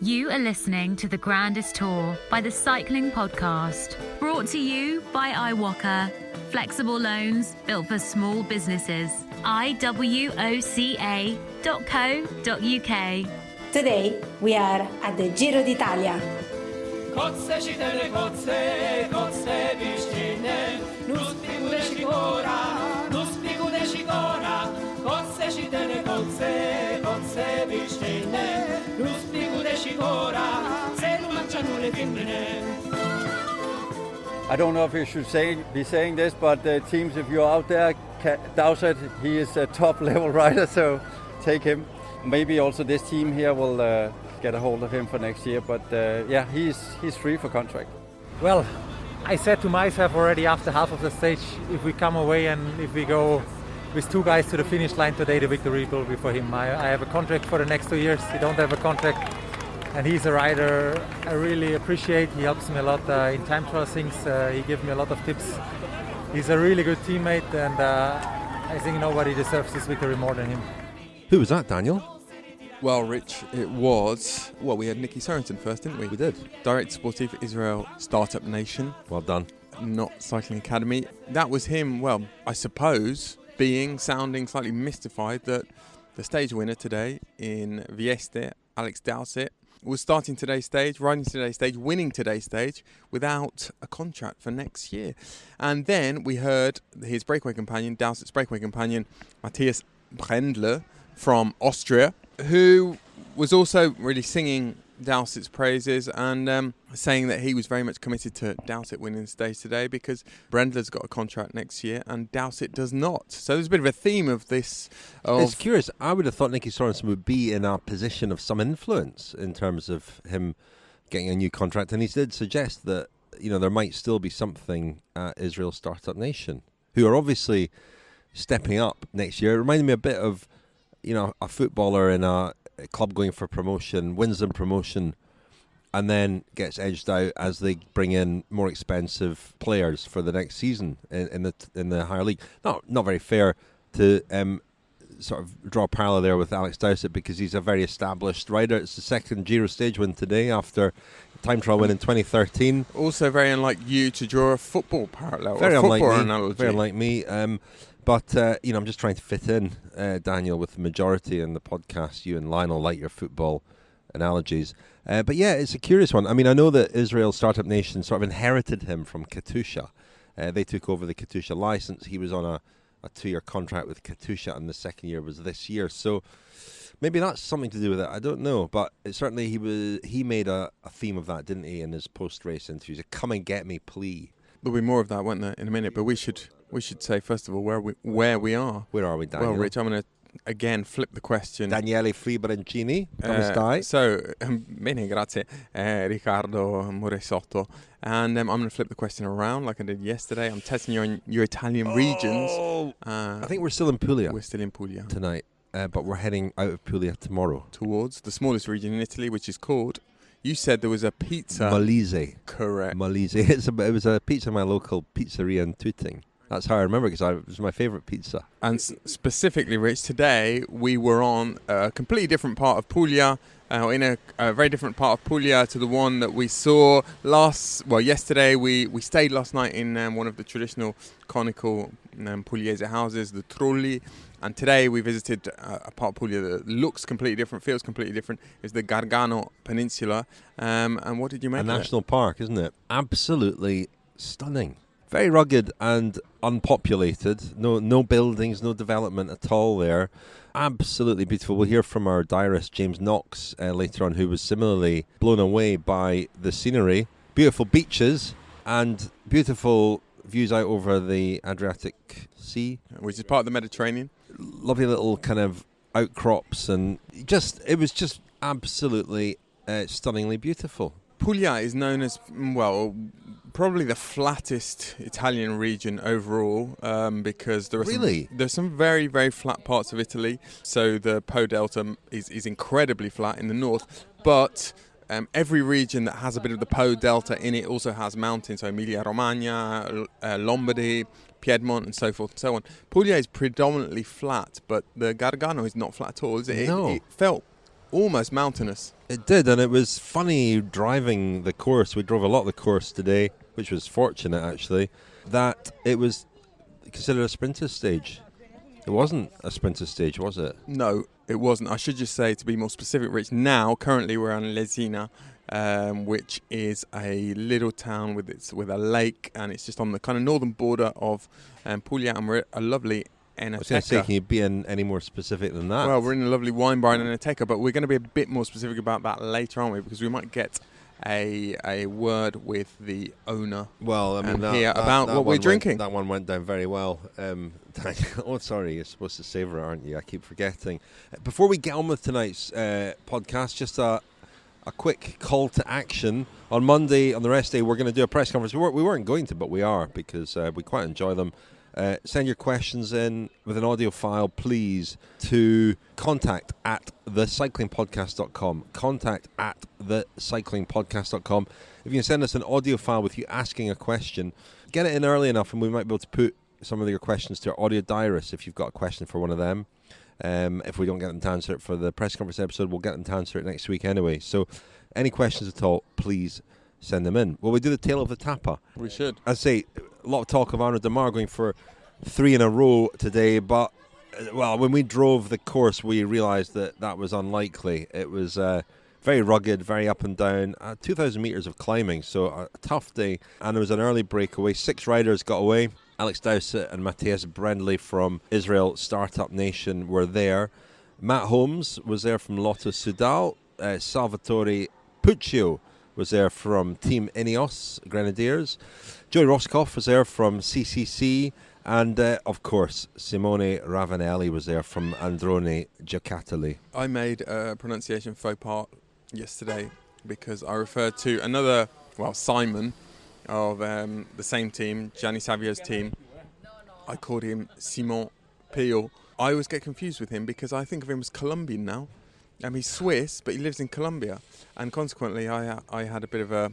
You are listening to the Grandest Tour by the Cycling Podcast, brought to you by iWalker. Flexible loans built for small businesses. iwoca.co.uk. Today we are at the Giro d'Italia. Kotse čitene, kotse vištine, nuspiku dešikora, kotse čitene, kotse vištine, nuspiku dešikora, celu mančanu le fimbine. I don't know if you should be saying this, but teams, if you're out there, Dowsett, he is a top level rider, so take him. Maybe also this team here will get a hold of him for next year, but he's free for contract. Well, I said to myself already after half of the stage, if we come away and if we go with two guys to the finish line today, the victory will be for him. I have a contract for the next 2 years. He don't have a contract, and he's a rider I really appreciate. He helps me a lot in time trial things. He gives me a lot of tips. He's a really good teammate, and I think nobody deserves this victory more than him. Who was that, Daniel? Well, Rich, it was... Well, we had Nicki Sørensen first, didn't we? We did. Diarist Sportive Israel Startup Nation. Well done. Not Cycling Academy. That was him, well, I suppose, sounding slightly mystified that the stage winner today in Varese, Alex Dowsett, was starting today's stage, riding today's stage, winning today's stage without a contract for next year. And then we heard his breakaway companion, Dowsett's breakaway companion, Matthias Brändle from Austria, who was also really singing Dowsett's praises and saying that he was very much committed to Dowsett winning the stage today because Brändle's got a contract next year and Dowsett does not. So there's a bit of a theme of this. It's curious. I would have thought Nicki Sørensen would be in a position of some influence in terms of him getting a new contract, and he did suggest that there might still be something at Israel Startup Nation, who are obviously stepping up next year. It reminded me a bit of a footballer in a club going for promotion, wins them promotion, and then gets edged out as they bring in more expensive players for the next season in the higher league. Not very fair to sort of draw a parallel there with Alex Dowsett because he's a very established rider. It's the second Giro stage win today after time trial win in 2013. Also very unlike you to draw a football parallel, very a unlike football me, analogy. Very unlike me. But I'm just trying to fit in, Daniel, with the majority in the podcast. You and Lionel like your football analogies. But yeah, it's a curious one. I mean, I know that Israel Startup Nation sort of inherited him from Katusha. They took over the Katusha license. He was on a 2-year contract with Katusha, and the second year was this year. So maybe that's something to do with it. I don't know. But certainly he made a theme of that, didn't he, in his post-race interviews? A come and get me plea. There'll be more of that, won't there, in a minute? But we should say, first of all, where we are. Where are we, Daniel? Well, Rich, I'm going to, again, flip the question. Daniele Friberencini, come stai? So, bene, grazie, Riccardo Moresotto. And I'm going to flip the question around like I did yesterday. I'm testing you on your Italian regions. I think we're still in Puglia. We're still in Puglia. Tonight, but we're heading out of Puglia tomorrow. Towards the smallest region in Italy, which is called... You said there was a pizza. Molise. Correct. Molise. It was a pizza in my local pizzeria in Tooting. That's how I remember it, because it was my favourite pizza. And specifically, Rich, today we were on a completely different part of Puglia, in a very different part of Puglia to the one that we saw yesterday. We stayed last night in one of the traditional conical Pugliese houses, the Trulli. And today we visited a part of Puglia that looks completely different, feels completely different. It's the Gargano Peninsula. And what did you make of it? A national park, isn't it? Absolutely stunning. Very rugged and unpopulated. No buildings, no development at all there. Absolutely beautiful. We'll hear from our diarist, James Knox, later on, who was similarly blown away by the scenery. Beautiful beaches and beautiful views out over the Adriatic Sea. Which is part of the Mediterranean. Lovely little kind of outcrops, and it was just absolutely stunningly beautiful. Puglia is known as, probably the flattest Italian region overall, because there's some very, very flat parts of Italy. So the Po Delta is incredibly flat in the north, but every region that has a bit of the Po Delta in it also has mountains. So Emilia-Romagna, Lombardy, Piedmont, and so forth and so on. Puglia is predominantly flat, but the Gargano is not flat at all, is it? No. It felt almost mountainous. It did, and it was funny driving the course. We drove a lot of the course today, which was fortunate actually, that it was considered a sprinter stage. It wasn't a sprinter stage, was it? No, it wasn't. I should just say, to be more specific, Rich, now currently we're on Lesina, which is a little town with a lake, and it's just on the kind of northern border of Puglia, and we're at a lovely Enoteca. I was going to say, can you be any more specific than that? Well, we're in a lovely wine bar in Enoteca, but we're going to be a bit more specific about that later, aren't we? Because we might get a word with the owner. Well, I mean, about what we're drinking. That one went down very well. Oh, sorry, you're supposed to savour it, aren't you? I keep forgetting. Before we get on with tonight's podcast, just a quick call to action. On Monday, on the rest day, we're going to do a press conference. We weren't going to, but we are, because we quite enjoy them. Send your questions in with an audio file, please, to contact@thecyclingpodcast.com. Contact@thecyclingpodcast.com. If you can send us an audio file with you asking a question, get it in early enough, and we might be able to put some of your questions to our audio diarist if you've got a question for one of them. If we don't get them to answer it for the press conference episode, we'll get them to answer it next week anyway. So any questions at all, please send them in. Will we do the Tale of the Tapa? We should. I'd say a lot of talk of Arnaud Démare going for 3 in a row today, but when we drove the course, we realised that was unlikely. It was very rugged, very up and down, 2,000 metres of climbing, so a tough day. And it was an early breakaway. 6 riders got away. Alex Dowsett and Matthias Brändle from Israel Startup Nation were there. Matt Holmes was there from Lotto Soudal. Salvatore Puccio was there from Team Ineos Grenadiers. Joey Roscoff was there from CCC. And, of course, Simone Ravanelli was there from Androne Giocattoli. I made a pronunciation faux pas yesterday because I referred to another, Simon of the same team, Gianni Savio's team. I called him Simon Pio. I always get confused with him because I think of him as Colombian now. He's Swiss, but he lives in Colombia. And consequently, I had a bit of a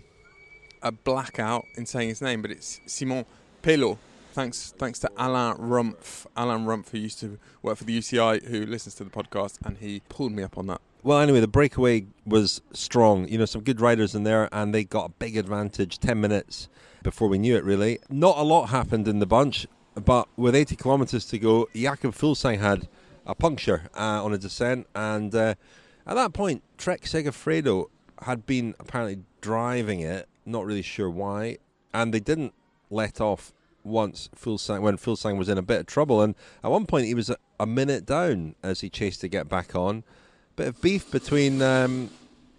blackout in saying his name, but it's Simon Pelo. Thanks to Alain Rumpf. Alain Rumpf, who used to work for the UCI, who listens to the podcast, and he pulled me up on that. Well, anyway, the breakaway was strong. Some good riders in there, and they got a big advantage, 10 minutes before we knew it, really. Not a lot happened in the bunch, but with 80 kilometres to go, Jakob Fuglsang had a puncture on a descent, and at that point, Trek Segafredo had been apparently driving it, not really sure why, and they didn't let off once when Fuglsang was in a bit of trouble, and at one point he was a minute down as he chased to get back on. Bit of beef between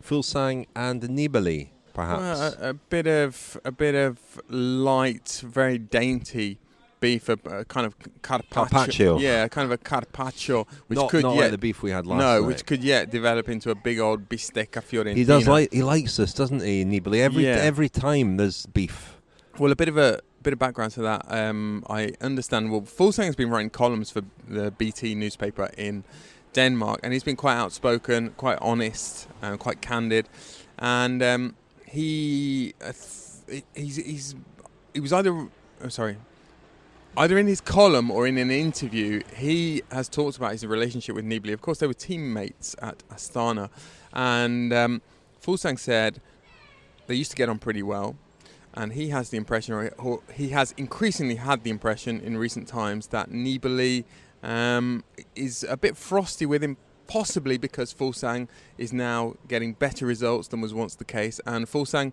Fuglsang and Nibali, perhaps. A bit of light, very dainty beef, a kind of carpaccio. Yeah, kind of a carpaccio, which not like the beef we had last night. Which could yet develop into a big old bistecca fiorentina. He likes this, doesn't he, Nibali? Every time there's beef. Well, a bit of background to that. I understand. Well, Fuglsang has been writing columns for the BT newspaper in Denmark, and he's been quite outspoken, quite honest, quite candid, and he was either in his column or in an interview, he has talked about his relationship with Nibali. Of course, they were teammates at Astana, and Fuglsang said they used to get on pretty well. And he has the impression, or he has increasingly had the impression in recent times, that Nibali is a bit frosty with him, possibly because Fuglsang is now getting better results than was once the case. And Fuglsang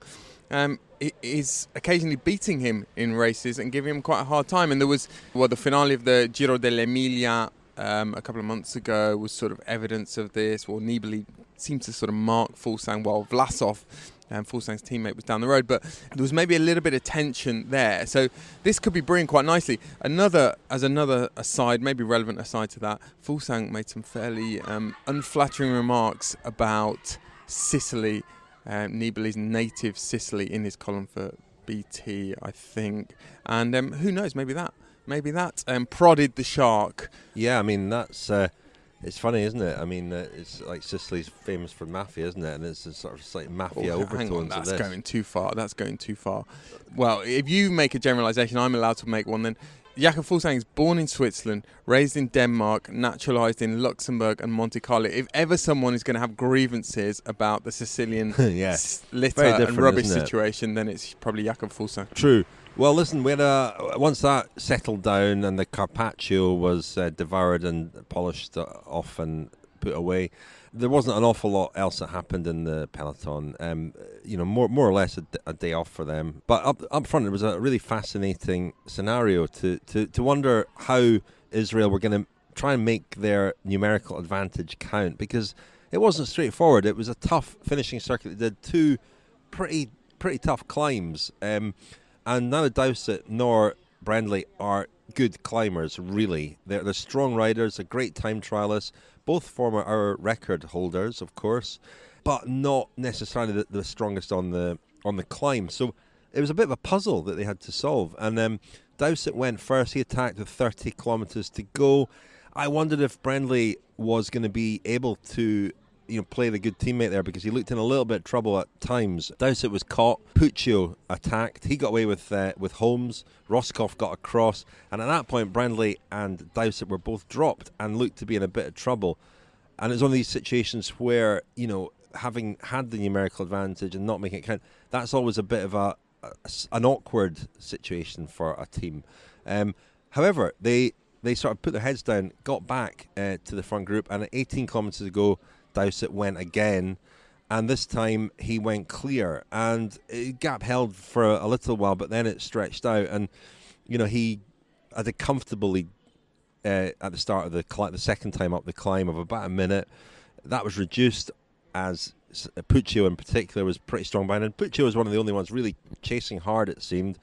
is occasionally beating him in races and giving him quite a hard time. And there was, the finale of the Giro dell'Emilia a couple of months ago was sort of evidence of this. Well, Nibali seemed to sort of mark Fuglsang while Vlasov, Fuglsang's teammate, was down the road, but there was maybe a little bit of tension there. So this could be brewing quite nicely. Another aside, maybe relevant aside to that, Fuglsang made some fairly unflattering remarks about Sicily, Nibali's native Sicily, in his column for BT, I think. And who knows, maybe that prodded the shark. Yeah, I mean, that's... It's funny, isn't it? I mean, it's like Sicily's famous for mafia, isn't it? And it's a sort of like mafia overtones. Hang on, that's going too far. Well, if you make a generalisation, I'm allowed to make one. Then Jakob Fuglsang is born in Switzerland, raised in Denmark, naturalised in Luxembourg and Monte Carlo. If ever someone is going to have grievances about the Sicilian litter and rubbish situation, then it's probably Jakob Fuglsang. True. Well, listen, we had once that settled down and the Carpaccio was devoured and polished off and put away, there wasn't an awful lot else that happened in the peloton. More or less a day off for them. But up front, it was a really fascinating scenario to wonder how Israel were going to try and make their numerical advantage count, because it wasn't straightforward. It was a tough finishing circuit. They did two pretty tough climbs. And neither Dowsett nor Brändle are good climbers, really. They're strong riders, a great time trialists, both former hour record holders, of course, but not necessarily the strongest on the climb. So it was a bit of a puzzle that they had to solve. And Dowsett went first. He attacked with 30 kilometres to go. I wondered if Brändle was going to be able to play the good teammate there, because he looked in a little bit of trouble at times. Dowsett was caught. Puccio attacked. He got away with Holmes. Roscoff got across. And at that point, Brändle and Dowsett were both dropped and looked to be in a bit of trouble. And it's one of these situations where, having had the numerical advantage and not making it count, that's always a bit of an awkward situation for a team. However, they sort of put their heads down, got back to the front group, and at 18 kilometres to go, Dowsett went again, and this time he went clear, and gap held for a little while, but then it stretched out, and he had a comfortably at the start of the second time up the climb of about a minute. That was reduced as Puccio in particular was pretty strong behind, and Puccio was one of the only ones really chasing hard, it seemed.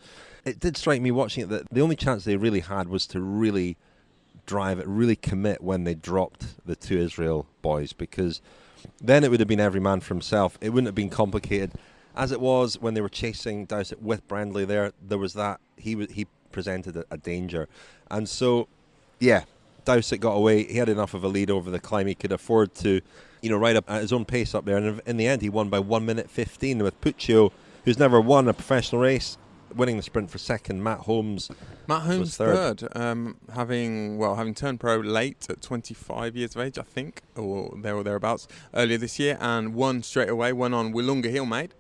It did strike me watching it that the only chance they really had was to really drive it, really commit when they dropped the two Israel boys, because then it would have been every man for himself. It wouldn't have been complicated as it was when they were chasing Dowsett with Brändle. There was that he presented a danger, and so Dowsett got away. He had enough of a lead over the climb. He could afford to ride up at his own pace up there, and in the end he won by 1 minute 15, with Puccio, who's never won a professional race, winning the sprint for second. Matt Holmes was third. Having turned pro late at 25 years of age, I think, or thereabouts, earlier this year, and won straight away. Won on Willunga Hillmaid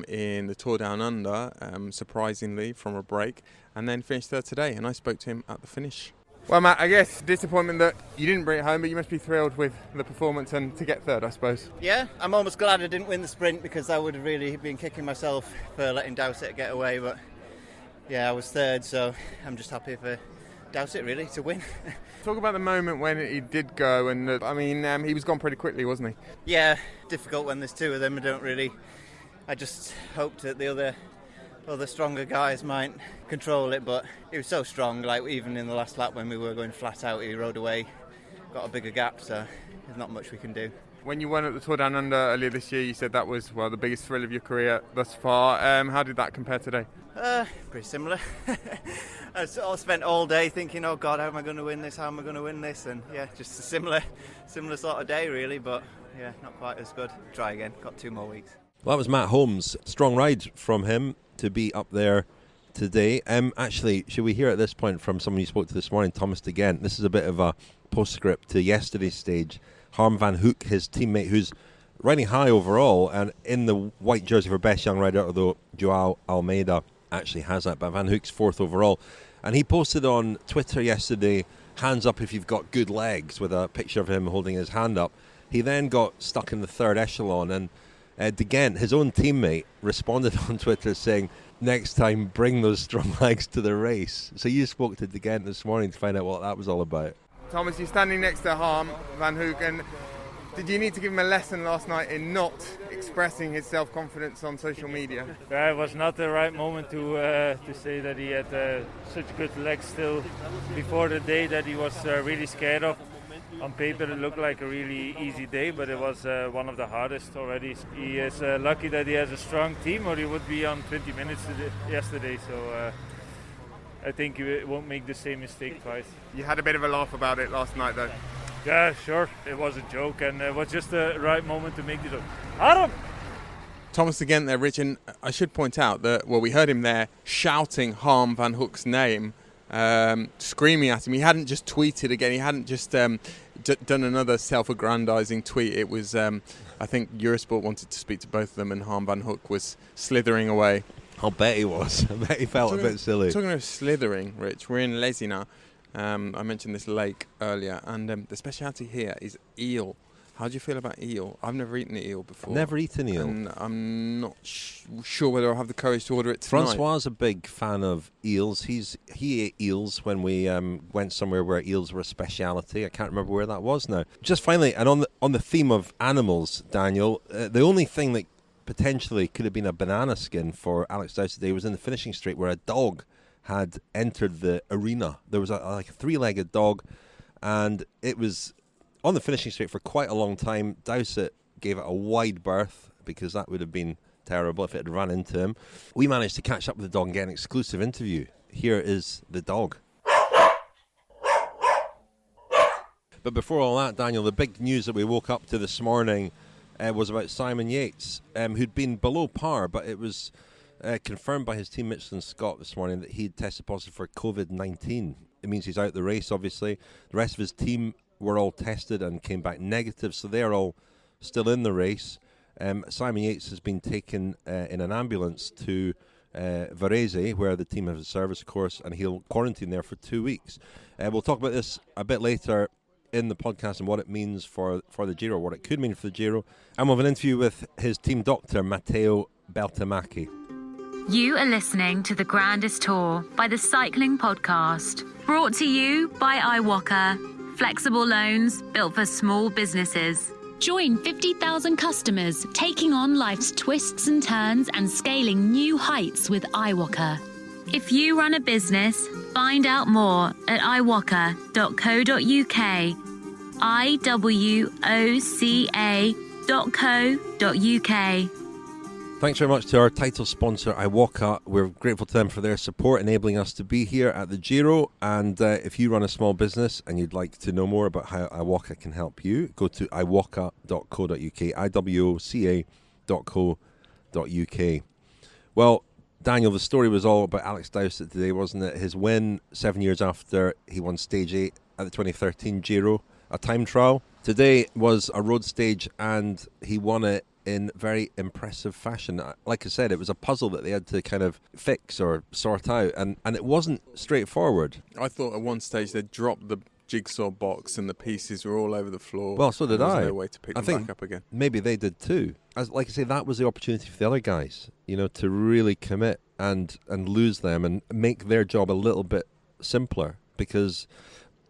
in the Tour Down Under, surprisingly from a break, and then finished third today. And I spoke to him at the finish. Well, Matt, I guess disappointment that you didn't bring it home, but you must be thrilled with the performance and to get third, I suppose. Yeah, I'm almost glad I didn't win the sprint, because I would have really been kicking myself for letting Dowsett get away, but yeah, I was third, so I'm just happy for Dowsett really to win. Talk about the moment when he did go, and he was gone pretty quickly, wasn't he? Yeah, difficult when there's two of them. I just hoped that the other stronger guys might control it, but he was so strong, like even in the last lap when we were going flat out, he rode away, got a bigger gap, so there's not much we can do. When you won at the Tour Down Under earlier this year, you said that was the biggest thrill of your career thus far. How did that compare today? Pretty similar. I spent all day thinking, oh God, how am I going to win this? And yeah, just a similar sort of day really, but yeah, not quite as good. Try again, got 2 more weeks. Well, that was Matt Holmes. Strong ride from him to be up there today. Actually, should we hear at this point from someone you spoke to this morning, Thomas de Gendt? This is a bit of a postscript to yesterday's stage. Harm van Hoek, his teammate, who's riding high overall and in the white jersey for best young rider, although Joao Almeida actually has that, but Van Hoek's 4th overall. And he posted on Twitter yesterday, hands up if you've got good legs, with a picture of him holding his hand up. He then got stuck in the third echelon, and de Gendt, his own teammate, responded on Twitter saying, next time bring those strong legs to the race. So you spoke to de Gendt this morning to find out what that was all about. Thomas, you're standing next to Harm van Hoek, and did you need to give him a lesson last night in not expressing his self-confidence on social media? It was not the right moment to say that he had such good legs still before the day that he was really scared of. On paper it looked like a really easy day, but it was one of the hardest already. He is lucky that he has a strong team, or he would be on 20 minutes yesterday, so I think he won't make the same mistake twice. You had a bit of a laugh about it last night though. Yeah, sure, it was a joke, and it was just the right moment to make the joke. Adam! Thomas again there, Rich, and I should point out that, we heard him there shouting Harm van Hoek's name screaming at him. He hadn't just tweeted again. He hadn't just done another self-aggrandizing tweet. It was, I think Eurosport wanted to speak to both of them, and Harm van Hoek was slithering away. I'll bet he was. I bet he felt a bit silly. Talking of slithering, Rich, we're in Lesina. I mentioned this lake earlier, and the speciality here is eel. How do you feel about eel? I've never eaten eel before. Never eaten eel. And I'm not sure whether I'll have the courage to order it tonight. Francois is a big fan of eels. He ate eels when we went somewhere where eels were a speciality. I can't remember where that was now. Just finally, and on the theme of animals, Daniel, the only thing that potentially could have been a banana skin for Alex Dowsett today was in the finishing straight where a dog had entered the arena. There was a three-legged dog, and it was on the finishing straight for quite a long time. Dowsett gave it a wide berth because that would have been terrible if it had run into him. We managed to catch up with the dog and get an exclusive interview. Here is the dog. But before all that, Daniel, the big news that we woke up to this morning was about Simon Yates, who'd been below par, but it was confirmed by his team Mitchelton-Scott this morning that he'd tested positive for COVID-19. It means he's out the race, obviously. The rest of his team were all tested and came back negative, so they're all still in the race. Simon Yates has been taken in an ambulance to Varese, where the team has a service course, and he'll quarantine there for 2 weeks. We'll talk about this a bit later in the podcast and what it means for the Giro, what it could mean for the Giro. And we'll have an interview with his team doctor, Matteo Beltemacchi. You are listening to the Grandest Tour by the Cycling Podcast, brought to you by iWalker, flexible loans built for small businesses. Join 50,000 customers taking on life's twists and turns and scaling new heights with iWalker. If you run a business, find out more at iWalker.co.uk, iwoca.co.uk. Thanks very much to our title sponsor, iWalker. We're grateful to them for their support, enabling us to be here at the Giro. And if you run a small business and you'd like to know more about how iWalker can help you, go to iwoca.co.uk, iwoca.co.uk. Well, Daniel, the story was all about Alex Dowsett today, wasn't it? His win 7 years after he won Stage 8 at the 2013 Giro, a time trial. Today was a road stage and he won it in very impressive fashion. Like I said, it was a puzzle that they had to kind of fix or sort out, and it wasn't straightforward. I thought at one stage they'd dropped the jigsaw box and the pieces were all over the floor. Well, so did I. There was no way to pick them back up again. Maybe they did too. Like I say, that was the opportunity for the other guys, to really commit and lose them and make their job a little bit simpler, because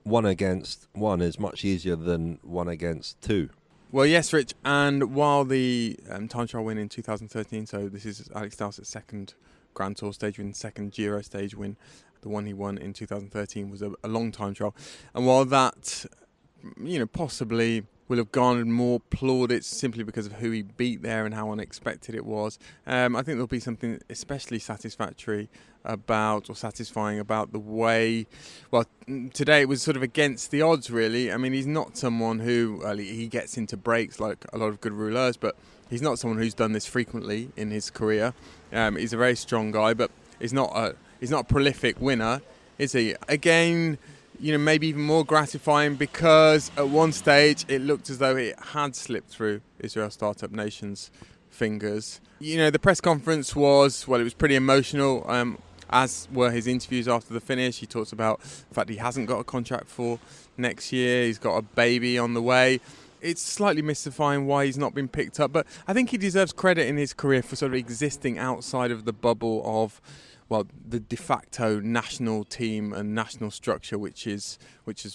1 against 1 is much easier than 1 against 2. Well, yes, Rich, and while the time trial win in 2013, so this is Alex Dowsett's second Grand Tour stage win, second Giro stage win, the one he won in 2013 was a long time trial, and while that, possibly will have garnered more plaudits simply because of who he beat there and how unexpected it was, I think there'll be something especially satisfying about the way, well, today it was sort of against the odds, really. I mean, he's not someone who, he gets into breaks like a lot of good rouleurs, but he's not someone who's done this frequently in his career. He's a very strong guy, but he's not a prolific winner, is he? Again, maybe even more gratifying because at one stage it looked as though it had slipped through Israel Startup Nation's fingers. The press conference was pretty emotional, as were his interviews after the finish. He talks about the fact he hasn't got a contract for next year. He's got a baby on the way. It's slightly mystifying why he's not been picked up, but I think he deserves credit in his career for sort of existing outside of the bubble of, the de facto national team and national structure, which has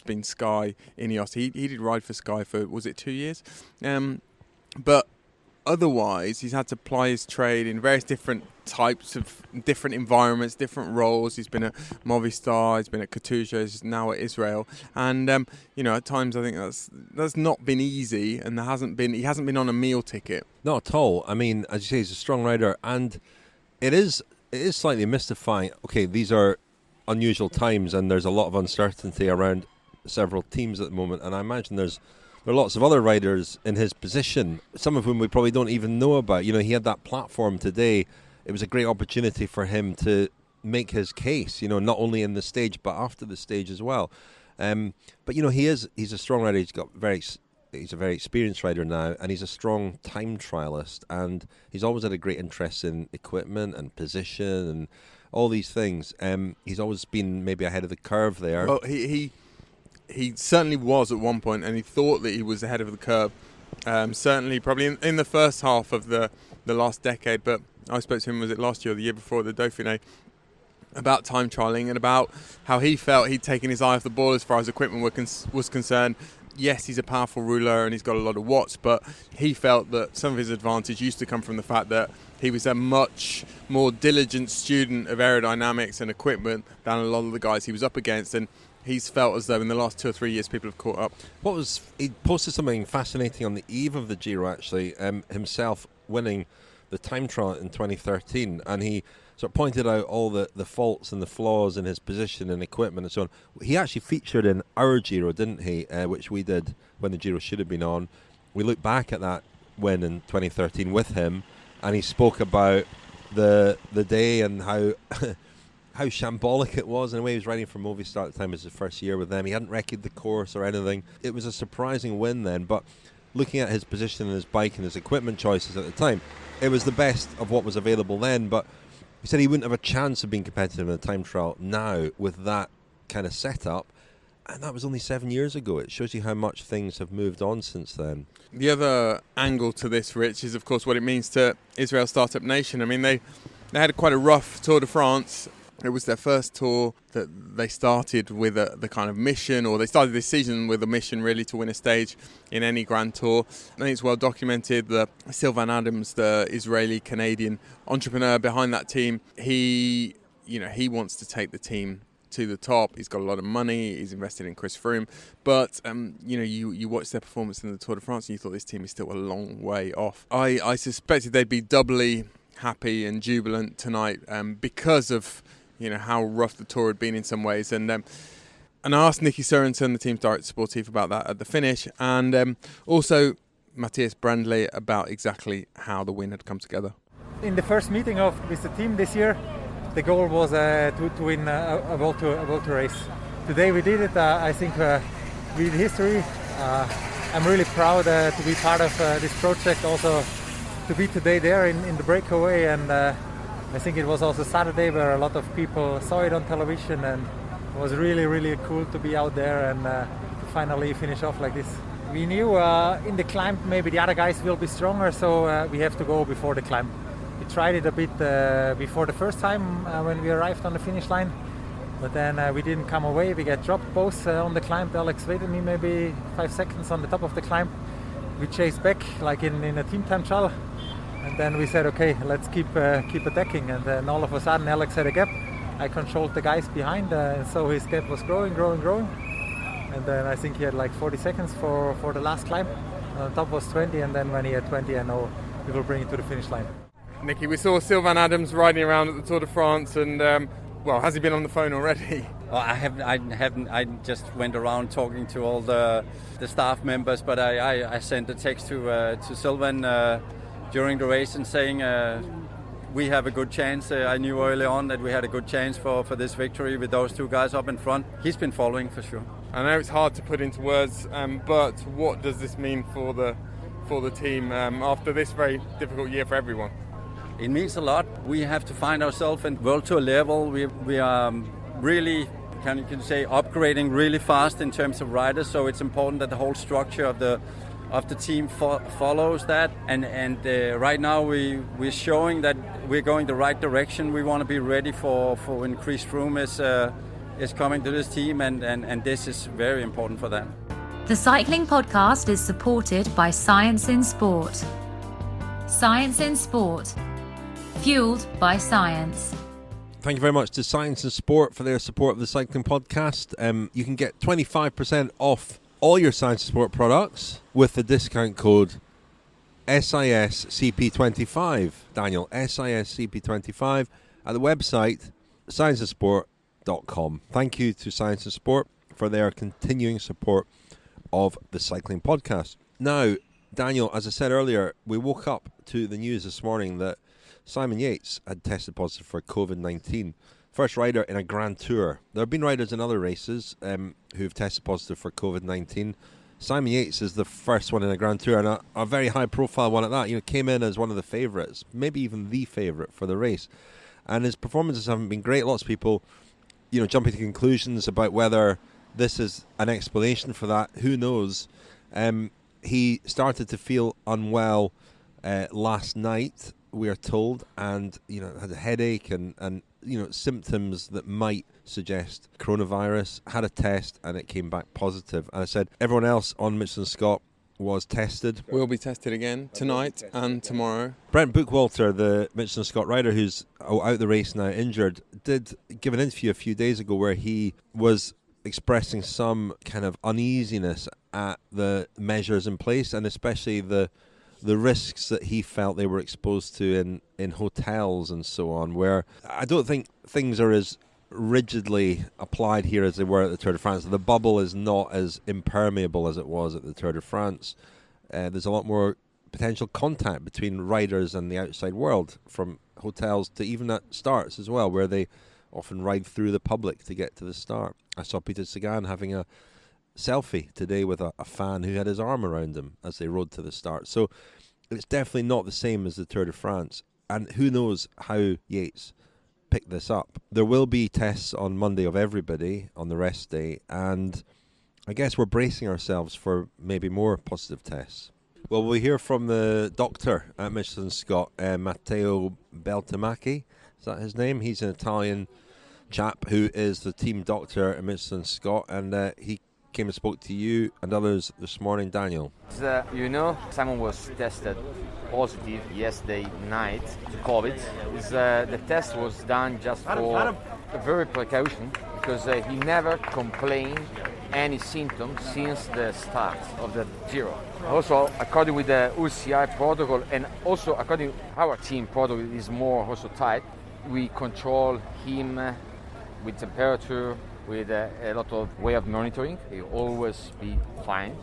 been Sky Ineos. He did ride for Sky for, was it 2 years? But otherwise, he's had to ply his trade in various different types of different environments, different roles. He's been at Movistar, he's been at Katusha, he's now at Israel, and at times I think that's not been easy, and he hasn't been on a meal ticket. Not at all. I mean, as you say, he's a strong rider, and it is slightly mystifying. Okay, these are unusual times, and there's a lot of uncertainty around several teams at the moment, and I imagine there are lots of other riders in his position, some of whom we probably don't even know about. He had that platform today. It was a great opportunity for him to make his case, not only in the stage but after the stage as well. But he's a strong rider. He's a very experienced rider now, and he's a strong time trialist, and he's always had a great interest in equipment and position and all these things. He's always been maybe ahead of the curve there. Well, he certainly was at one point, and he thought that he was ahead of the curve. Certainly, probably in the first half of the last decade. But I spoke to him, was it last year or the year before, the Dauphiné, about time trialling and about how he felt he'd taken his eye off the ball as far as equipment was concerned. Yes, he's a powerful ruler and he's got a lot of watts, but he felt that some of his advantage used to come from the fact that he was a much more diligent student of aerodynamics and equipment than a lot of the guys he was up against, and he's felt as though in the last 2 or 3 years people have caught up. He posted something fascinating on the eve of the Giro, actually, himself winning the time trial in 2013, and he sort of pointed out all the faults and the flaws in his position and equipment and so on. He actually featured in our Giro, didn't he, which we did when the Giro should have been on. We looked back at that win in 2013 with him, and he spoke about the day and how how shambolic it was. In a way, he was riding for Movistar at the time. It was his first year with them. He hadn't wrecked the course or anything. It was a surprising win then, but looking at his position and his bike and his equipment choices at the time, it was the best of what was available then, but he said he wouldn't have a chance of being competitive in a time trial now with that kind of setup, and that was only 7 years ago. It shows you how much things have moved on since then. The other angle to this, Rich, is of course what it means to Israel Startup Nation. I mean, they had quite a rough Tour de France. It was their first tour that they started with the kind of mission, or they started this season with a mission really to win a stage in any Grand Tour. I think it's well documented that Sylvain Adams, the Israeli-Canadian entrepreneur behind that team, he wants to take the team to the top. He's got a lot of money. He's invested in Chris Froome. But, you watch their performance in the Tour de France and you thought this team is still a long way off. I suspected they'd be doubly happy and jubilant tonight because of how rough the tour had been in some ways, and I asked Nicki Sørensen, the team's director sportif, about that at the finish, and also Matthias Brändle about exactly how the win had come together. In the first meeting with the team this year, the goal was to win a World Tour race. Today we did it. I think we did history. I'm really proud to be part of this project, also to be today there in the breakaway, and I think it was also Saturday where a lot of people saw it on television, and it was really, really cool to be out there and to finally finish off like this. We knew in the climb maybe the other guys will be stronger, so we have to go before the climb. We tried it a bit before the first time when we arrived on the finish line, but then we didn't come away. We got dropped both on the climb. Alex waited me maybe 5 seconds on the top of the climb. We chased back like in a team time trial. And then we said, okay, let's keep attacking. And then all of a sudden, Alex had a gap. I controlled the guys behind, and so his gap was growing. And then I think he had like 40 seconds for the last climb. On top was 20, and then when he had 20, I know we will bring it to the finish line. Nicki, we saw Sylvain Adams riding around at the Tour de France, and has he been on the phone already? Oh, I haven't. I just went around talking to all the staff members, but I sent a text to Sylvain during the race and saying we have a good chance. I knew early on that we had a good chance for this victory with those two guys up in front. He's been following for sure. I know it's hard to put into words, but what does this mean for the team after this very difficult year for everyone? It means a lot. We have to find ourselves in World Tour level. We are really, can you say, upgrading really fast in terms of riders. So it's important that the whole structure of the team follows that. And right now we're showing that we're going the right direction. We want to be ready for when Chris Froome is coming to this team, and this is very important for them. The Cycling Podcast is supported by Science in Sport. Science in Sport. Fueled by science. Thank you very much to Science and Sport for their support of the Cycling Podcast. You can get 25% off all your Science and Sport products with the discount code SISCP25. Daniel, SISCP25 at the website scienceandsport.com. Thank you to Science and Sport for their continuing support of the Cycling Podcast. Now, Daniel, as I said earlier, we woke up to the news this morning that Simon Yates had tested positive for COVID-19 first rider in a Grand Tour. There have been riders in other races who've tested positive for COVID-19. Simon Yates is the first one in a Grand Tour, and a very high-profile one at that. You know, came in as one of the favourites, maybe even the favourite for the race. And his performances haven't been great. Lots of people, you know, jumping to conclusions about whether this is an explanation for that. Who knows? He started to feel unwell last night, we are told, and, you know, had a headache and you know, symptoms that might suggest coronavirus. Had a test and it came back positive. And I said everyone else on Mitchelton-Scott was tested. We'll be tested again tonight and tomorrow. Brent Bookwalter, the Mitchelton-Scott rider who's out the race now injured, did give an interview a few days ago where he was expressing some kind of uneasiness at the measures in place, and especially the risks that he felt they were exposed to in hotels and so on, where I don't think things are as rigidly applied here as they were at the Tour de France. The bubble is not as impermeable as it was at the Tour de France. There's a lot more potential contact between riders and the outside world, from hotels to even at starts as well, where they often ride through the public to get to the start. I saw Peter Sagan having a selfie today with a fan who had his arm around him as they rode to the start. So it's definitely not the same as the Tour de France. And who knows how Yates picked this up. There will be tests on Monday of everybody on the rest day, and I guess we're bracing ourselves for maybe more positive tests. Well, we'll hear from the doctor at Mitchelton-Scott, Matteo Beltemacchi. Is that his name? He's an Italian chap who is the team doctor at Mitchelton-Scott, and he came and spoke to you and others this morning. Daniel. You know, Simon was tested positive yesterday night to COVID. The test was done just for a very precaution, because he never complained any symptoms since the start of the Giro. Also, according with the UCI protocol, and also according to our team protocol is more also tight, we control him with temperature, with a lot of way of monitoring. He always be fine.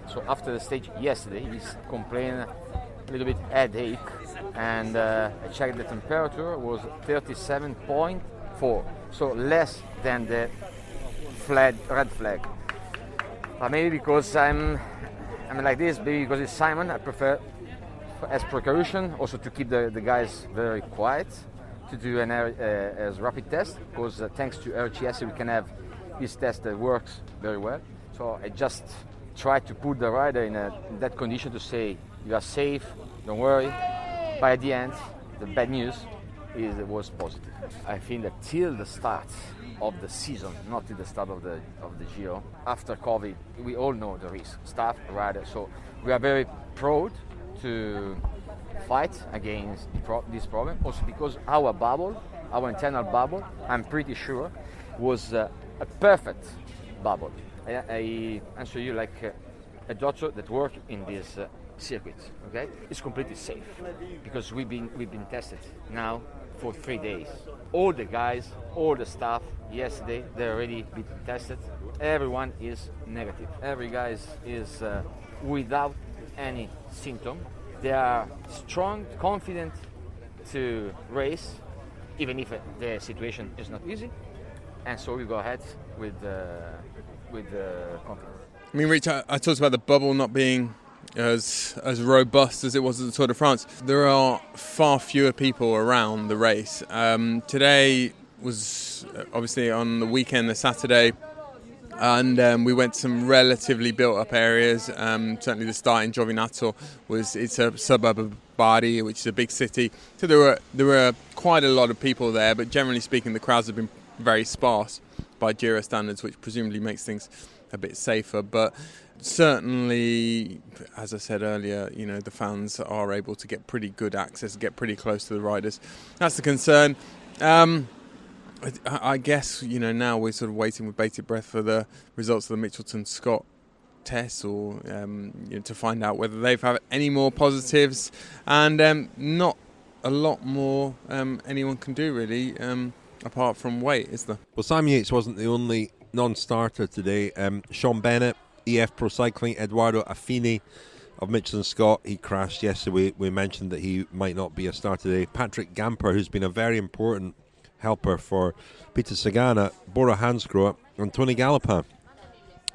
So after the stage yesterday, he's complaining a little bit headache, and I checked the temperature was 37.4, so less than the red flag. Maybe because I'm like this, maybe because it's Simon, I prefer as precaution also to keep the guys very quiet, to do an as rapid test, because thanks to RGS we can have this test that works very well. So I just try to put the rider in that condition to say you are safe, don't worry. By the end, the bad news is it was positive. I think that till the start of the season, not till the start of the Giro, after COVID, we all know the risk, staff, rider. So we are very proud to fight against this problem, also because our bubble, our internal bubble, I'm pretty sure, was a perfect bubble. I answer you like a doctor that works in this circuit. Okay, it's completely safe because we've been tested now for 3 days. All the guys, all the staff, yesterday they already been tested. Everyone is negative. Every guy is without any symptom. They are strong, confident to race, even if the situation is not easy. And so we go ahead with confidence. I mean, Rich, I talked about the bubble not being as robust as it was at the Tour de France. There are far fewer people around the race. Today was obviously on the weekend, the Saturday, and we went to some relatively built-up areas. Certainly the start in Giovinazzo it's a suburb of Bari, which is a big city. So there were quite a lot of people there, but generally speaking, the crowds have been very sparse by Giro standards, which presumably makes things a bit safer. But certainly, as I said earlier, you know, the fans are able to get pretty good access, get pretty close to the riders. That's the concern. I guess, you know, now we're sort of waiting with bated breath for the results of the Mitchelton-Scott tests, or you know, to find out whether they've had any more positives, and not a lot more anyone can do really, apart from wait, is there? Well, Simon Yates wasn't the only non-starter today. Sean Bennett, EF Pro Cycling, Eduardo Affini of Mitchelton-Scott, he crashed yesterday. We mentioned that he might not be a starter today. Patrick Gamper, who's been a very important helper for Peter Sagan, Bora Hansgrohe and Tony Galopin,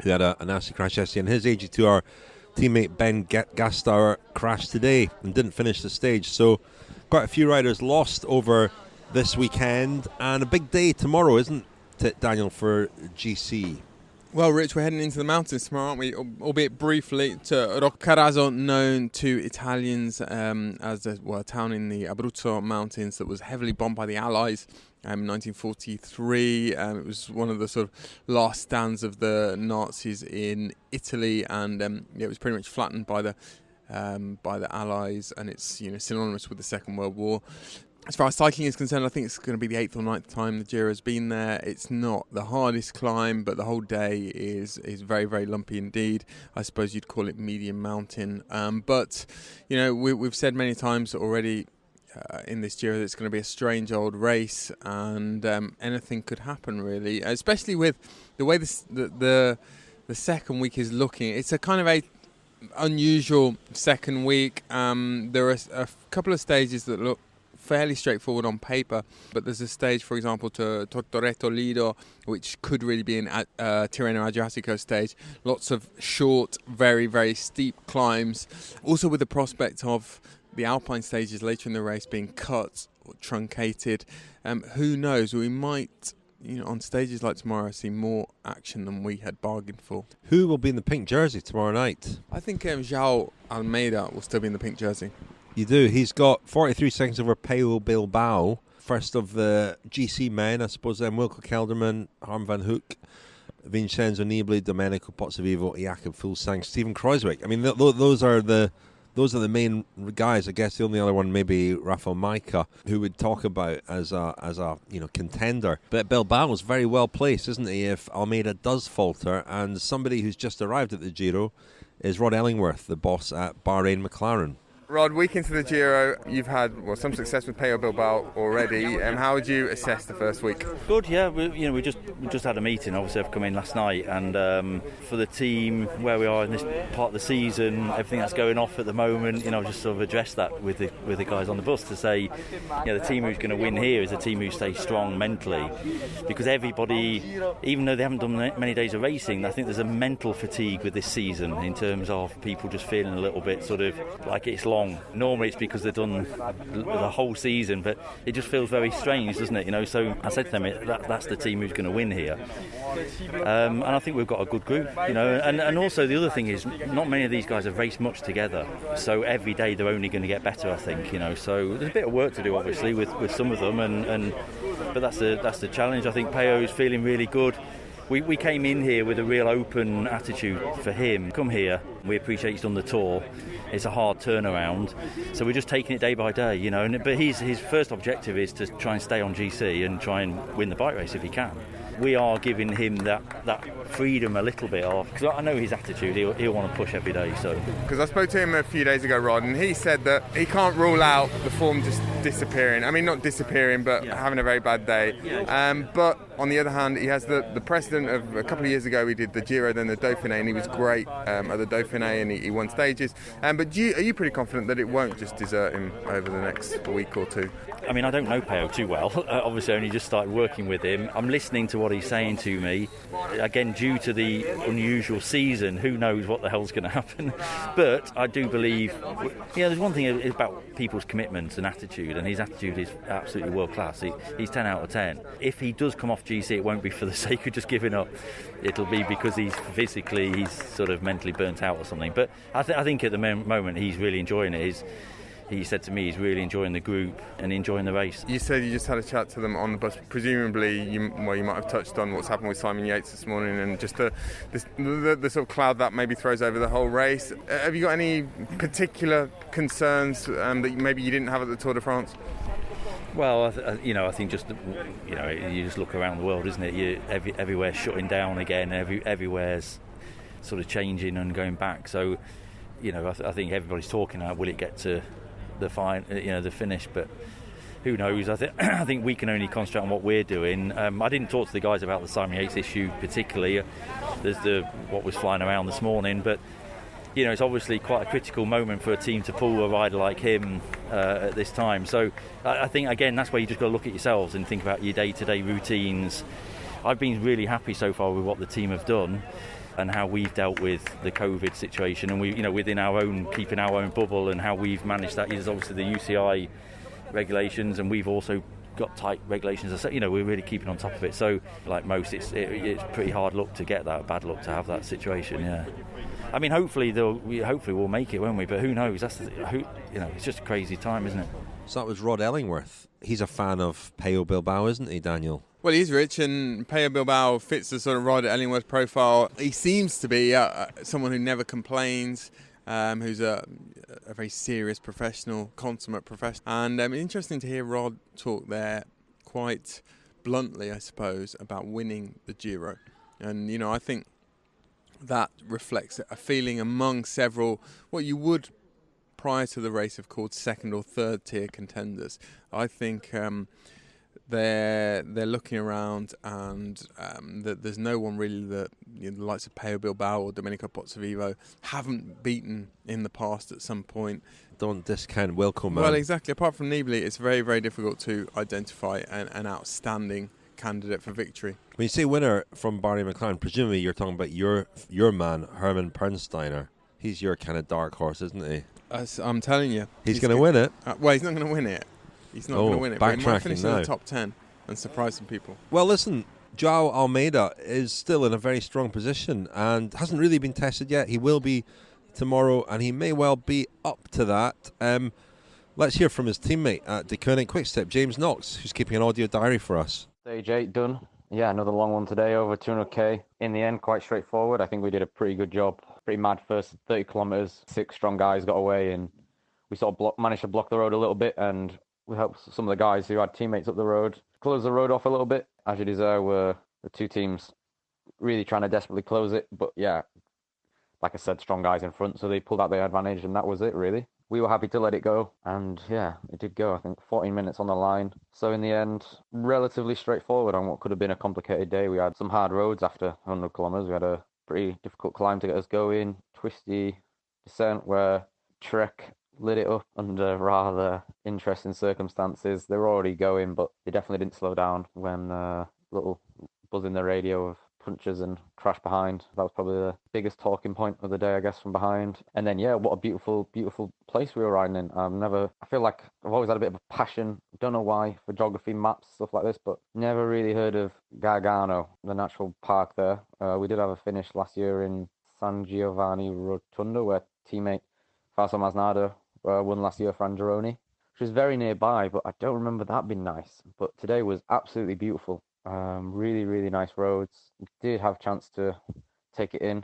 who had a nasty crash yesterday. And his AG2R teammate Ben Gastauer crashed today and didn't finish the stage. So quite a few riders lost over this weekend, and a big day tomorrow, isn't it, Daniel, for GC? Well, Rich, we're heading into the mountains tomorrow, aren't we? Albeit briefly, to Roccaraso, known to Italians as a town in the Abruzzo mountains that was heavily bombed by the Allies in 1943. It was one of the sort of last stands of the Nazis in Italy, and it was pretty much flattened by the Allies, and it's synonymous with the Second World War. As far as cycling is concerned, I think it's going to be the 8th or 9th time the Giro has been there. It's not the hardest climb, but the whole day is very, very lumpy indeed. I suppose you'd call it medium mountain. But, we've said many times already in this Giro that it's going to be a strange old race, and anything could happen, really, especially with the way the second week is looking. It's a kind of a unusual second week. There are a couple of stages that look fairly straightforward on paper, but there's a stage, for example, to Tortoreto Lido, which could really be an Tirreno Adriatico stage. Lots of short, very, very steep climbs. Also with the prospect of the Alpine stages later in the race being cut or truncated. Who knows? We might, on stages like tomorrow, see more action than we had bargained for. Who will be in the pink jersey tomorrow night? I think João Almeida will still be in the pink jersey. You do. He's got 43 seconds over Pello Bilbao. First of the GC men, I suppose, then Wilco Kelderman, Harm van Hoek, Vincenzo Nibali, Domenico Pozzovivo, Jakob Fuglsang, Stephen Kruijswijk. I mean, those are the main guys. I guess the only other one maybe Rafael Maika, who would talk about as a contender. But Bilbao is very well placed, isn't he, if Almeida does falter? And somebody who's just arrived at the Giro is Rod Ellingworth, the boss at Bahrain-McLaren. Rod, week into the Giro, you've had some success with Pello Bilbao already. How would you assess the first week? Good, yeah. We just had a meeting. Obviously, I've come in last night, and for the team where we are in this part of the season, everything that's going off at the moment, just sort of address that with the guys on the bus to say, the team who's going to win here is a team who stays strong mentally, because everybody, even though they haven't done many days of racing, I think there's a mental fatigue with this season in terms of people just feeling a little bit sort of like it's long. Normally it's because they've done the whole season, but it just feels very strange, doesn't it? So I said to them, that's the team who's going to win here. And I think we've got a good group, and also the other thing is not many of these guys have raced much together, so every day they're only going to get better, I think, so there's a bit of work to do obviously with some of them, but that's the challenge. I think Peyo's feeling really good. We came in here with a real open attitude for him. Come here, we appreciate he's done the tour. It's a hard turnaround, so we're just taking it day by day, But his first objective is to try and stay on GC and try and win the bike race if he can. We are giving him that freedom a little bit of, because I know his attitude, he'll want to push every day. So because I spoke to him a few days ago, Rod, and he said that he can't rule out the form just disappearing. I mean, not disappearing, but having a very bad day. But on the other hand, he has the precedent of a couple of years ago he did the Giro, then the Dauphiné, and he was great at the Dauphiné, and he won stages. But are you pretty confident that it won't just desert him over the next week or two? I mean, I don't know Pello too well. Obviously, I only just started working with him. I'm listening to what he's saying to me. Again, due to the unusual season, who knows what the hell's going to happen. But I do believe, there's one thing about people's commitment and attitude, and his attitude is absolutely world class. He's 10 out of 10. If he does come off GC, it won't be for the sake of just giving up. It'll be because he's sort of mentally burnt out or something. But I think at the moment he's really enjoying it. He said to me he's really enjoying the group and enjoying the race. You said you just had a chat to them on the bus. Presumably, you might have touched on what's happened with Simon Yates this morning and just the sort of cloud that maybe throws over the whole race. Have you got any particular concerns that maybe you didn't have at the Tour de France? Well, I think just you just look around the world, isn't it? Everywhere's shutting down again. Everywhere's sort of changing and going back. So, I think everybody's talking about will it get to the finish, but who knows? I think we can only concentrate on what we're doing. I didn't talk to the guys about the Simon Yates issue particularly. There's what was flying around this morning, but you know, it's obviously quite a critical moment for a team to pull a rider like him at this time. So I think, again, that's where you just got to look at yourselves and think about your day-to-day routines. I've been really happy so far with what the team have done and how we've dealt with the COVID situation, and we, you know, within our own, keeping our own bubble, and how we've managed that. There's obviously the UCI regulations, and we've also got tight regulations. So, you know, we're really keeping on top of it. So, like most, it's pretty hard luck to get that, bad luck to have that situation. Yeah. I mean, hopefully we'll make it, won't we? But who knows? You know, it's just a crazy time, isn't it? So that was Rod Ellingworth. He's a fan of Pello Bilbao, isn't he, Daniel? Well, he's rich, and Pello Bilbao fits the sort of Rod Ellingworth profile. He seems to be someone who never complains, who's a very serious professional, consummate professional. And interesting to hear Rod talk there quite bluntly, I suppose, about winning the Giro. And, you know, I think that reflects a feeling among several, what you would prior to the race have called second or third tier contenders. I think they're looking around, and there's no one really that, you know, the likes of Pello Bilbao or Domenico Pozzovivo haven't beaten in the past at some point. Don't discount Wilco, man. Well, exactly. Apart from Nibali, it's very, very difficult to identify an outstanding candidate for victory. When you say winner from Bahrain-McLaren, presumably you're talking about your man, Hermann Pernsteiner. He's your kind of dark horse, isn't he? I'm telling you. He's going to win it. Well, he's not going to win it. He's not going to win it, but he might finish in the top 10 and surprise some people. Well, listen, João Almeida is still in a very strong position and hasn't really been tested yet. He will be tomorrow, and he may well be up to that. Let's hear from his teammate at Deceuninck-Quickstep, James Knox, who's keeping an audio diary for us. Stage 8 done. Yeah, another long one today, over 200k. In the end, quite straightforward. I think we did a pretty good job. Pretty mad first 30 kilometres. 6 strong guys got away, and we sort of managed to block the road a little bit, and we helped some of the guys who had teammates up the road close the road off a little bit. As you deserve, were the two teams really trying to desperately close it. But yeah, like I said, strong guys in front, so they pulled out their advantage, and that was it, really. We were happy to let it go, and yeah, it did go. I think 14 minutes on the line. So in the end, relatively straightforward on what could have been a complicated day. We had some hard roads after 100 kilometres. We had a pretty difficult climb to get us going, twisty descent where Trek lit it up under rather interesting circumstances. They were already going, but they definitely didn't slow down when little buzz in the radio of punches and crash behind. That was probably the biggest talking point of the day, I guess, from behind. And then, yeah, what a beautiful, beautiful place we were riding in. I feel like I've always had a bit of a passion, don't know why, for geography, maps, stuff like this, but never really heard of Gargano, the natural park there. We did have a finish last year in San Giovanni Rotondo, where teammate Fausto Masnada won last year for Androni, which was very nearby, but I don't remember that being nice. But today was absolutely beautiful. Really, really nice roads. Did have a chance to take it in.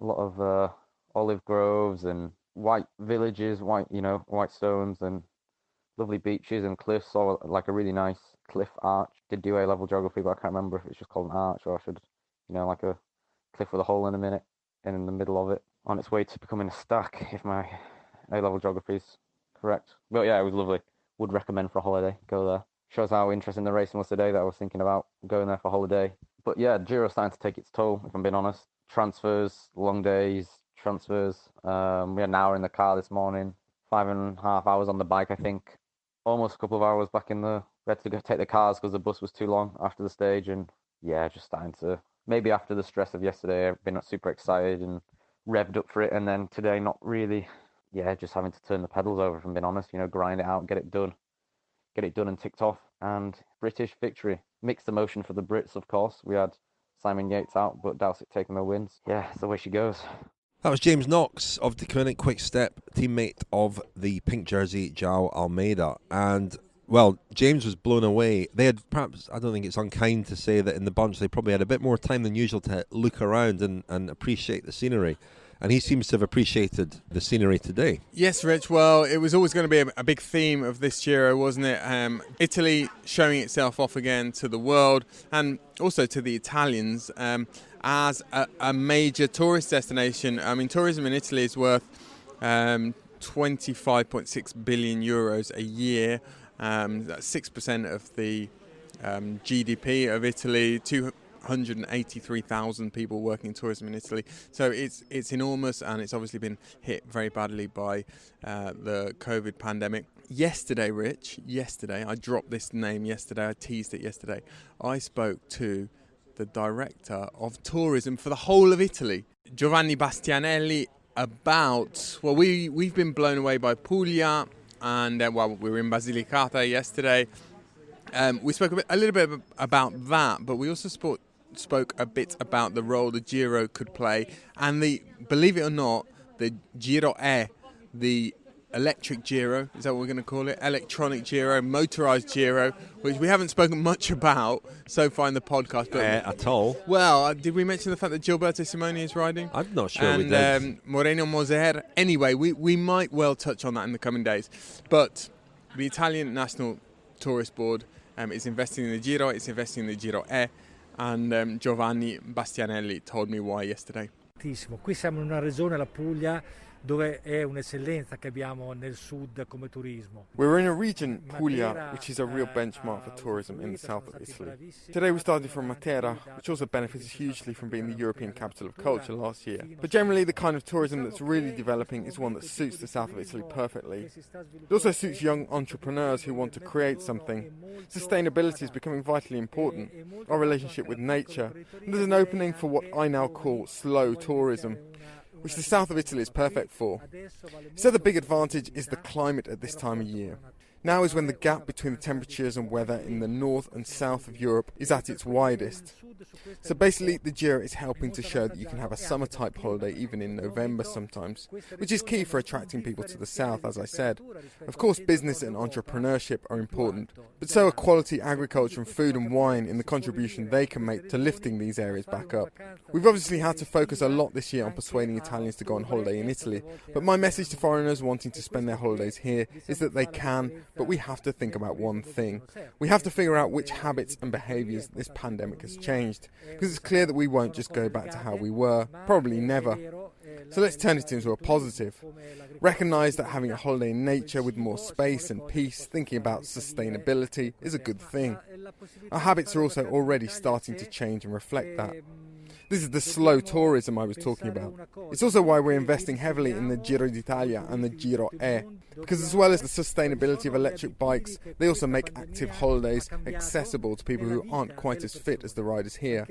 A lot of olive groves and white villages, white stones and lovely beaches and cliffs. Saw like a really nice cliff arch. Did do A-level geography, but I can't remember if it's just called an arch or I should, like a cliff with a hole in the middle of it, on its way to becoming a stack, if my A-level geography is correct. But yeah, it was lovely. Would recommend for a holiday. Go there. Shows how interesting the racing was today that I was thinking about going there for a holiday. But yeah, Giro's starting to take its toll, if I'm being honest. Transfers, long days, transfers. We had an hour in the car this morning, 5.5 hours on the bike, I think. Almost a couple of hours back in we had to go take the cars because the bus was too long after the stage. And yeah, just starting to, maybe after the stress of yesterday, I've been super excited and revved up for it. And then today, not really, just having to turn the pedals over, if I'm being honest, grind it out, get it done and ticked off. And British victory. Mixed emotion for the Brits, of course. We had Simon Yates out, but Dowsett taking the wins. Yeah, it's the way she goes. That was James Knox of Deceuninck-Quickstep, teammate of the pink jersey, João Almeida. And, well, James was blown away. They had perhaps, I don't think it's unkind to say that in the bunch, they probably had a bit more time than usual to look around and appreciate the scenery. And he seems to have appreciated the scenery today. Yes, Rich. Well, it was always going to be a big theme of this Giro, wasn't it? Italy showing itself off again to the world and also to the Italians as a major tourist destination. I mean, tourism in Italy is worth 25.6 billion euros a year. That's 6% of the GDP of Italy, 183,000 people working in tourism in Italy. So it's enormous, and it's obviously been hit very badly by the COVID pandemic. Yesterday, I dropped this name yesterday, I teased it yesterday. I spoke to the director of tourism for the whole of Italy, Giovanni Bastianelli, about, well, we've been blown away by Puglia, and we were in Basilicata yesterday. We spoke a little bit about that, but we also spoke a bit about the role the Giro could play, and believe it or not, the Giro E, the electric Giro, is that what we're going to call it? Electronic Giro, motorised Giro, which we haven't spoken much about so far in the podcast. But at all. Well, did we mention the fact that Gilberto Simoni is riding? I'm not sure we did. And Moreno Moser. Anyway, we might well touch on that in the coming days. But the Italian National Tourist Board is investing in the Giro, it's investing in the Giro E, and Giovanni Bastianelli told me why yesterday. Qui siamo in una regione, la Puglia, dove è un'eccellenza che abbiamo nel sud come turismo. We're in a region, Puglia, which is a real benchmark for tourism in the south of Italy. Today we started from Matera, which also benefits hugely from being the European capital of culture last year. But generally the kind of tourism that's really developing is one that suits the south of Italy perfectly. It also suits young entrepreneurs who want to create something. Sustainability is becoming vitally important, our relationship with nature, and there's an opening for what I now call slow tourism, which the south of Italy is perfect for. So the big advantage is the climate at this time of year. Now is when the gap between the temperatures and weather in the north and south of Europe is at its widest. So basically the Giro is helping to show that you can have a summer type holiday even in November sometimes, which is key for attracting people to the south, as I said. Of course business and entrepreneurship are important, but so are quality agriculture and food and wine in the contribution they can make to lifting these areas back up. We've obviously had to focus a lot this year on persuading Italians to go on holiday in Italy, but my message to foreigners wanting to spend their holidays here is that they can, but we have to think about one thing. We have to figure out which habits and behaviours this pandemic has changed, because it's clear that we won't just go back to how we were, probably never. So let's turn it into a positive. Recognise that having a holiday in nature with more space and peace, thinking about sustainability, is a good thing. Our habits are also already starting to change and reflect that. This is the slow tourism I was talking about. It's also why we're investing heavily in the Giro d'Italia and the Giro E, because as well as the sustainability of electric bikes, they also make active holidays accessible to people who aren't quite as fit as the riders here.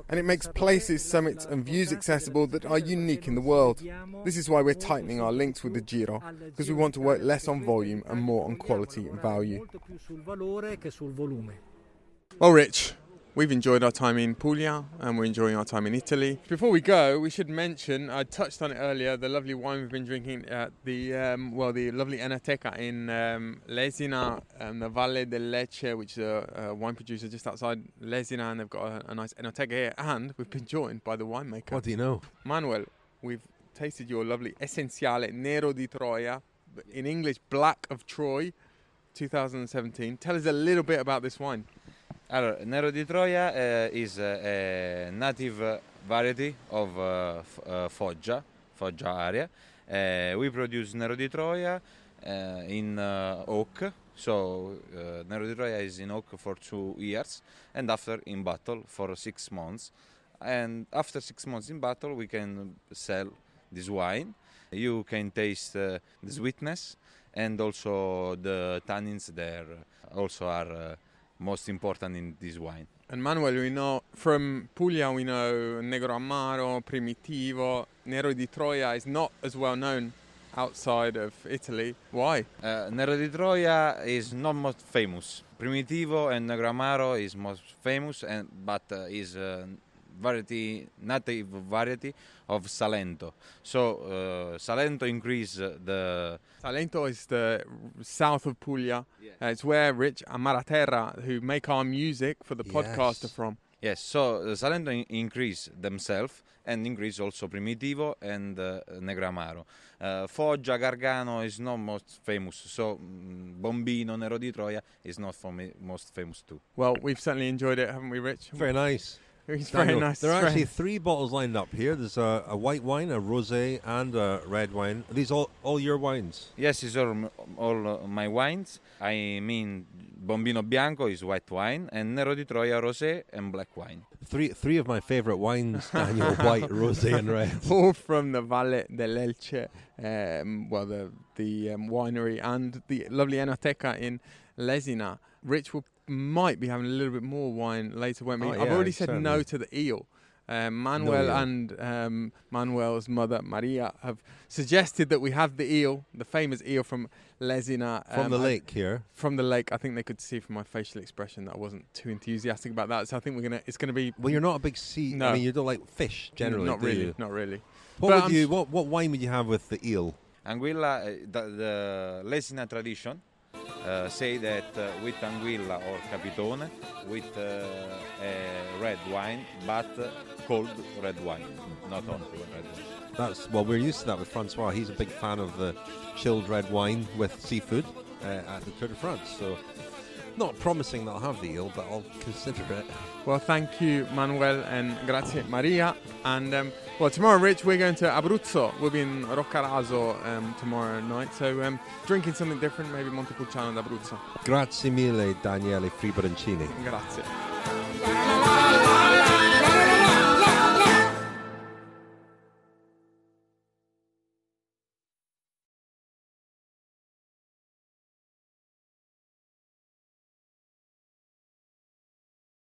And it makes places, summits and views accessible that are unique in the world. This is why we're tightening our links with the Giro, because we want to work less on volume and more on quality and value. Well, Rich, we've enjoyed our time in Puglia and we're enjoying our time in Italy. Before we go, we should mention, I touched on it earlier, the lovely wine we've been drinking at the lovely Enoteca in Lesina, the Valle del Lecce, which is a wine producer just outside Lesina, and they've got a nice Enoteca here. And we've been joined by the winemaker. What do you know? Manuel, we've tasted your lovely Essenziale Nero di Troia, in English, Black of Troy, 2017. Tell us a little bit about this wine. Allora, Nero di Troia is a native variety of Foggia area. We produce Nero di Troia in oak. So Nero di Troia is in oak for 2 years, and after in bottle for 6 months. And after 6 months in bottle, we can sell this wine. You can taste the sweetness, and also the tannins there also are most important in this wine. And Manuel, we know from Puglia, we know Negro Amaro, Primitivo. Nero di Troia is not as well known outside of Italy. Why? Nero di Troia is not most famous. Primitivo and Negro Amaro is most famous, but is native variety of Salento. So Salento increase the... Salento is the south of Puglia. Yes. It's where Rich and Maraterra, who make our music for the podcast, are from. Yes, so Salento increase themselves and increase also Primitivo and Negro Amaro. Foggia, Gargano is not most famous, so Bombino, Nero di Troia is not most famous too. Well, we've certainly enjoyed it, haven't we, Rich? Very nice. It's Daniel, very nice. there are actually 3 bottles lined up here. There's a white wine, a rosé, and a red wine. Are these all your wines? Yes, it's all my wines. I mean, Bombino Bianco is white wine, and Nero di Troia rosé and black wine. Three of my favourite wines, Daniel, white, rosé and red. All from the Valle dell'Elce, the winery and the lovely Enoteca in Lesina. Rich might be having a little bit more wine later, won't we? I've already said certainly. no to the eel. Manuel and Manuel's mother Maria have suggested that we have the eel, the famous eel from Lesina. From the lake here. From the lake. I think they could see from my facial expression that I wasn't too enthusiastic about that. So I think it's gonna be. Well, you're not a big sea. No. I mean, you don't like fish generally. Not do really. you? Not really. What wine would you have with the eel? Anguilla, the Lesina tradition say that with anguilla or capitone, with red wine, but cold red wine, not only red wine. We're used to that with Francois. He's a big fan of the chilled red wine with seafood at the Tour de France. So, not promising that I'll have the eel, but I'll consider it. Well, thank you, Manuel, and grazie, Maria. And tomorrow, Rich, we're going to Abruzzo. We'll be in Roccaraso tomorrow night. So, drinking something different, maybe Montepulciano d'Abruzzo. Grazie mille, Daniele Fribrancini. Grazie.